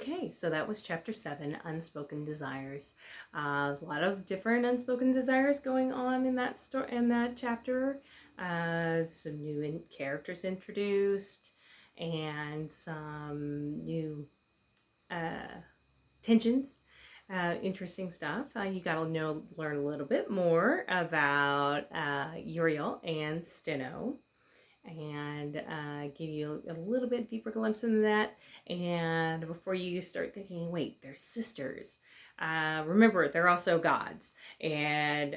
Okay, so that was chapter 7, Unspoken Desires. A lot of different unspoken desires going on in that in that chapter. Some new characters introduced, and some new uh, tensions. Interesting stuff. You got to learn a little bit more about Uriel and Steno, and give you a little bit deeper glimpse into that. And before you start thinking, wait, they're sisters. Remember, they're also gods, and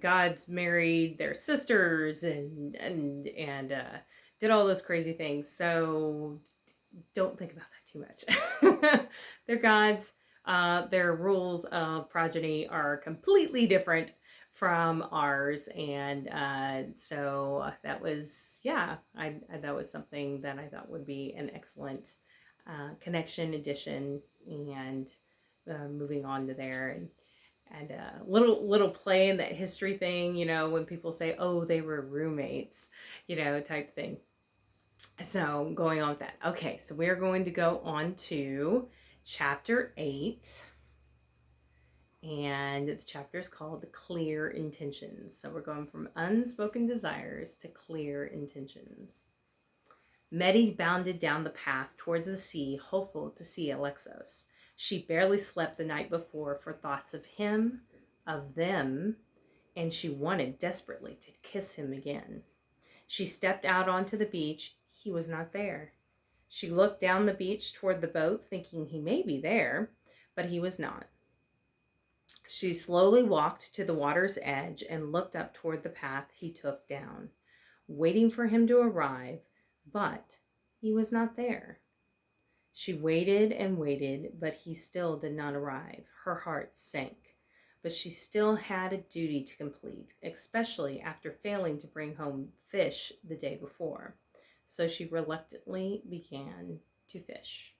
gods married their sisters, and did all those crazy things. So don't think about that too much. They're gods. Their rules of progeny are completely different from ours, and so that was, yeah, that was something that I thought would be an excellent connection addition, and moving on to there, and little play in that history thing, when people say, oh, they were roommates, type thing. So going on with that. Okay, so we're going to go on to chapter 8. And the chapter is called The Clear Intentions. So we're going from unspoken desires to clear intentions. Medi bounded down the path towards the sea, hopeful to see Alexos. She barely slept the night before for thoughts of him, of them, and she wanted desperately to kiss him again. She stepped out onto the beach. He was not there. She looked down the beach toward the boat, thinking he may be there, but he was not. She slowly walked to the water's edge and looked up toward the path he took down, waiting for him to arrive, but he was not there. She waited and waited, but he still did not arrive. Her heart sank, but she still had a duty to complete, especially after failing to bring home fish the day before. So she reluctantly began to fish.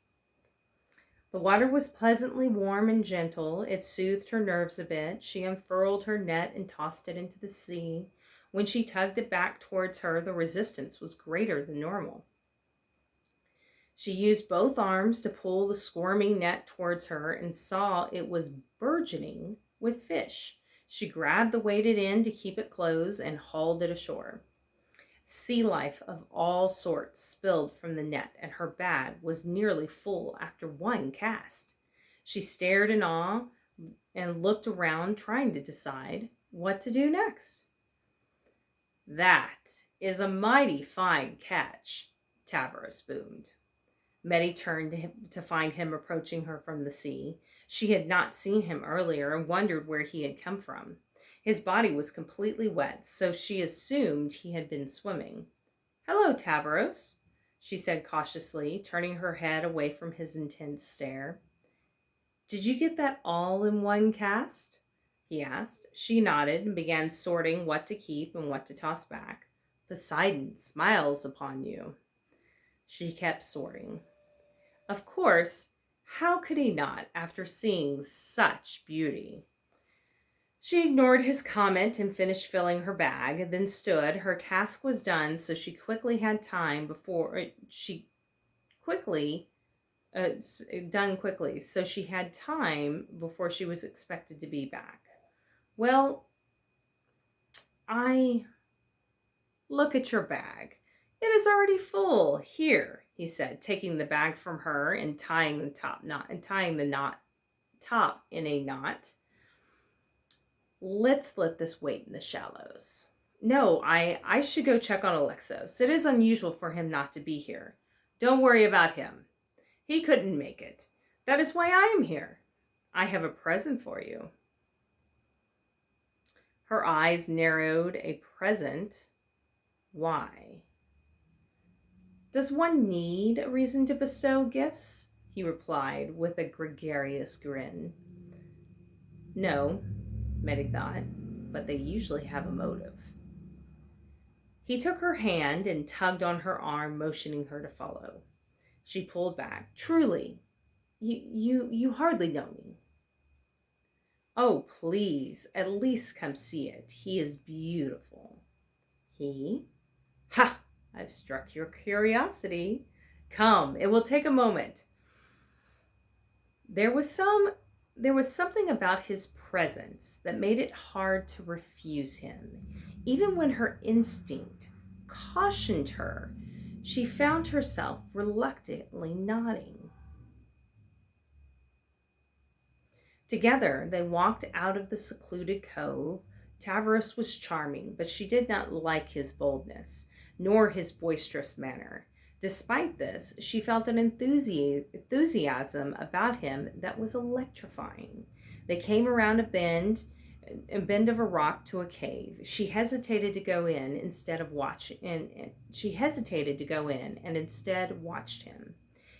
The water was pleasantly warm and gentle. It soothed her nerves a bit. She unfurled her net and tossed it into the sea. When she tugged it back towards her, the resistance was greater than normal. She used both arms to pull the squirming net towards her and saw it was burgeoning with fish. She grabbed the weighted end to keep it closed and hauled it ashore. Sea life of all sorts spilled from the net, and her bag was nearly full after one cast. She stared in awe and looked around, trying to decide what to do next. "That is a mighty fine catch," Tavros boomed. Medi turned to find him approaching her from the sea. She had not seen him earlier and wondered where he had come from. His body was completely wet, so she assumed he had been swimming. "Hello, Tavros," she said cautiously, turning her head away from his intense stare. "Did you get that all in one cast?" he asked. She nodded and began sorting what to keep and what to toss back. "Poseidon smiles upon you." She kept sorting. Of course, how could he not after seeing such beauty? She ignored his comment and finished filling her bag, then stood. Her task was done, so she quickly had time before she quickly done quickly, so she had time before she was expected to be back. "Well, I look at your bag. It is already full. Here," he said, taking the bag from her and tying the top in a knot. "Let's let this wait in the shallows." "No, I should go check on Alexos. It is unusual for him not to be here." "Don't worry about him. He couldn't make it. That is why I am here. I have a present for you." Her eyes narrowed. "A present? Why?" "Does one need a reason to bestow gifts?" he replied with a gregarious grin. No, Medi thought, but they usually have a motive. He took her hand and tugged on her arm, motioning her to follow. She pulled back. "Truly, you hardly know me." "Oh, please, at least come see it. He is beautiful." "He? Ha! I've struck your curiosity. Come, it will take a moment." There was some there was something about his presence that made it hard to refuse him. Even when her instinct cautioned her, she found herself reluctantly nodding. Together, they walked out of the secluded cove. Tavros was charming, but she did not like his boldness, nor his boisterous manner. Despite this, she felt an enthusiasm about him that was electrifying. They came around a bend of a rock to a cave. She hesitated to go in instead of watch, and she hesitated to go in and instead watched him.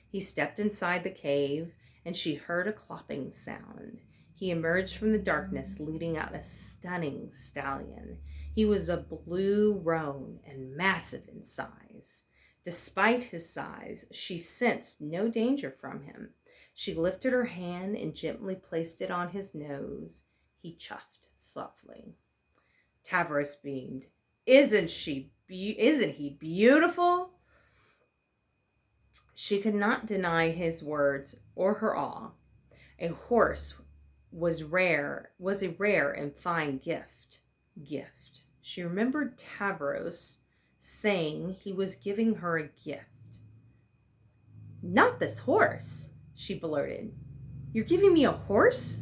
He stepped inside the cave, and she heard a clopping sound. He emerged from the darkness, leading out a stunning stallion. He was a blue roan and massive in size. Despite his size, she sensed no danger from him. She lifted her hand and gently placed it on his nose. He chuffed softly. Tavros beamed. Isn't he beautiful? She could not deny his words or her awe. A horse was a rare and fine gift. She remembered Tavros saying he was giving her a gift. Not this horse, she blurted. You're giving me a horse?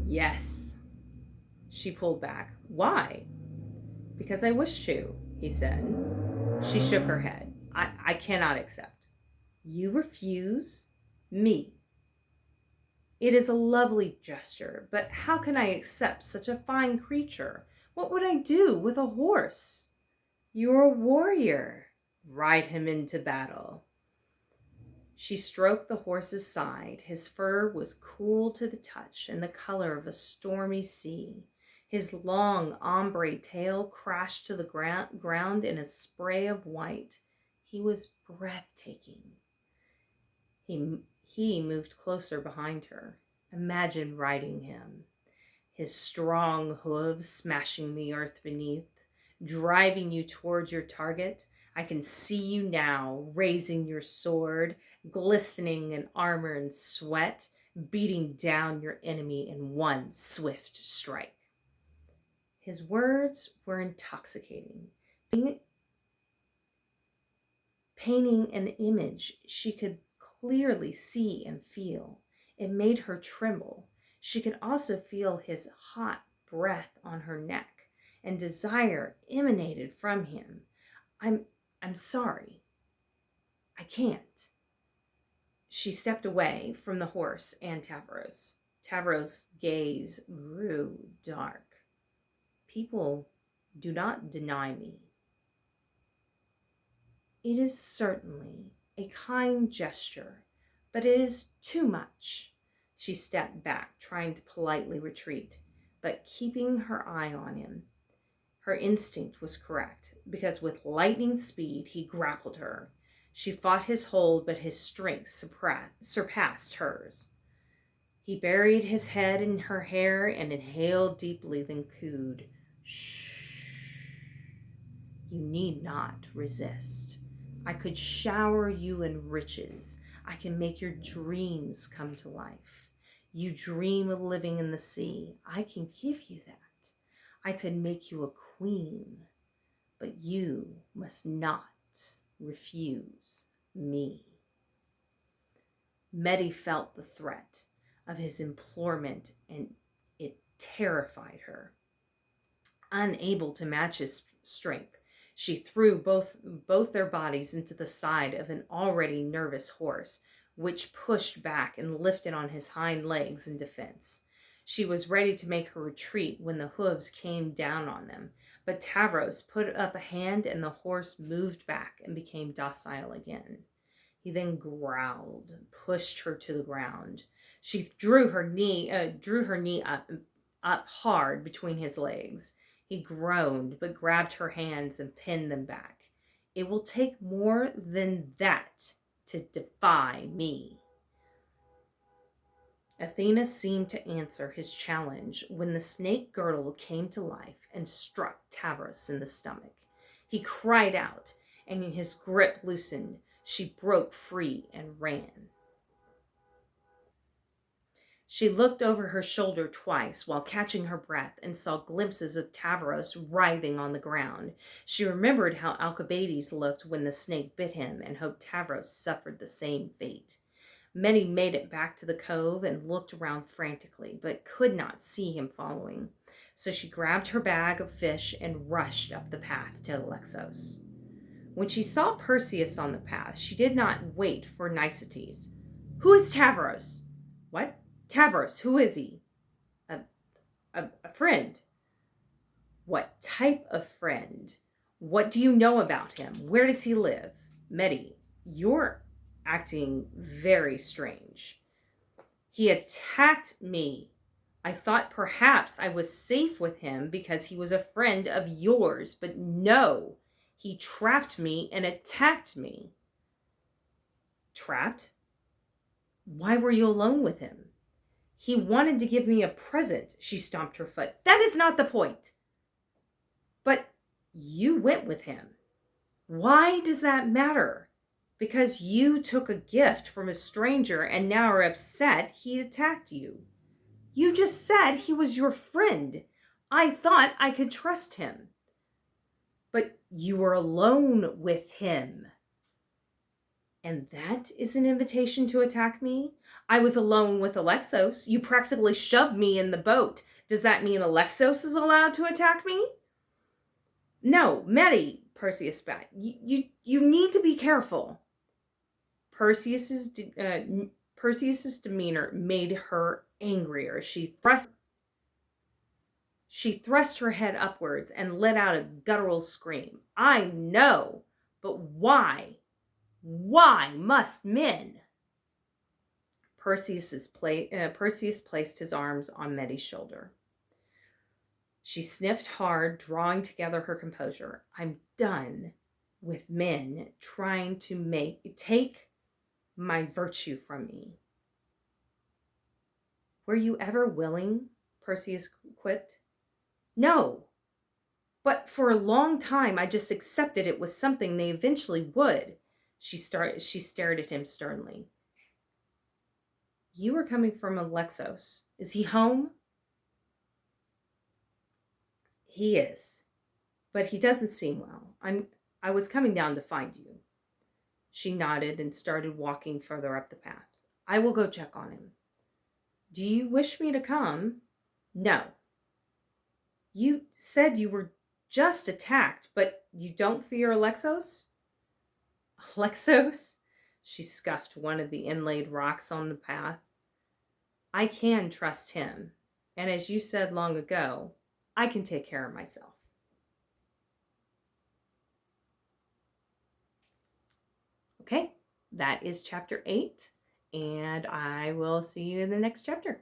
Yes. She pulled back. Why? Because I wish to, he said. She shook her head. I cannot accept. You refuse? Me. It is a lovely gesture, but how can I accept such a fine creature? What would I do with a horse? You're a warrior. Ride him into battle. She stroked the horse's side. His fur was cool to the touch and the color of a stormy sea. His long ombre tail crashed to the ground in a spray of white. He was breathtaking. He moved closer behind her. Imagine riding him. His strong hooves smashing the earth beneath, driving you towards your target. I can see you now, raising your sword, glistening in armor and sweat, beating down your enemy in one swift strike. His words were intoxicating, painting an image she could clearly see and feel. It made her tremble. She could also feel his hot breath on her neck, and desire emanated from him. I'm sorry. I can't. She stepped away from the horse and Tavros. Tavros' gaze grew dark. People do not deny me. It is certainly a kind gesture, but it is too much. She stepped back, trying to politely retreat, but keeping her eye on him. Her instinct was correct, because with lightning speed he grappled her. She fought his hold, but his strength surpassed hers. He buried his head in her hair and inhaled deeply, then cooed, "Shh. You need not resist. I could shower you in riches. I can make your dreams come to life. You dream of living in the sea. I can give you that. I could make you a queen, but you must not refuse me." Medi felt the threat of his implorement, and it terrified her. Unable to match his strength, she threw both their bodies into the side of an already nervous horse, which pushed back and lifted on his hind legs in defense. She was ready to make her retreat when the hooves came down on them, but Tavros put up a hand and the horse moved back and became docile again. He then growled, pushed her to the ground. She drew her knee up hard between his legs. He groaned, but grabbed her hands and pinned them back. It will take more than that to defy me. Athena seemed to answer his challenge when the snake girdle came to life and struck Tavros in the stomach. He cried out, and his grip loosened. She broke free and ran. She looked over her shoulder twice while catching her breath and saw glimpses of Tavros writhing on the ground. She remembered how Alcibiades looked when the snake bit him and hoped Tavros suffered the same fate. Many made it back to the cove and looked around frantically, but could not see him following. So she grabbed her bag of fish and rushed up the path to Alexos. When she saw Perseus on the path, she did not wait for niceties. "Who is Tavros?" "What? Tavros, who is he?" A, a friend." "What type of friend? What do you know about him? Where does he live?" "Medi, you're acting very strange." "He attacked me. I thought perhaps I was safe with him because he was a friend of yours, but no, he trapped me and attacked me." "Trapped? Why were you alone with him?" "He wanted to give me a present." She stomped her foot. "That is not the point." "But you went with him." "Why does that matter?" "Because you took a gift from a stranger and now are upset he attacked you." "You just said he was your friend. I thought I could trust him." "But you were alone with him." "And that is an invitation to attack me? I was alone with Alexos. You practically shoved me in the boat. Does that mean Alexos is allowed to attack me?" "No, Medi," Perseus spat. You need to be careful." Perseus's demeanor made her angrier. She thrust her head upwards and let out a guttural scream. "I know, but why? Why must men?" Perseus placed his arms on Medi's shoulder. She sniffed hard, drawing together her composure. "I'm done with men trying to take my virtue from me." "Were you ever willing?" Perseus quipped. "No, but for a long time I just accepted it was something they eventually would." She stared at him sternly. "You were coming from Alexos. Is he home?" "He is, but he doesn't seem well. I was coming down to find you." She nodded and started walking further up the path. "I will go check on him." "Do you wish me to come?" "No." "You said you were just attacked, but you don't fear Alexos?" "Alexos?" She scuffed one of the inlaid rocks on the path. "I can trust him. And as you said long ago, I can take care of myself." Okay, that is chapter 8, and I will see you in the next chapter.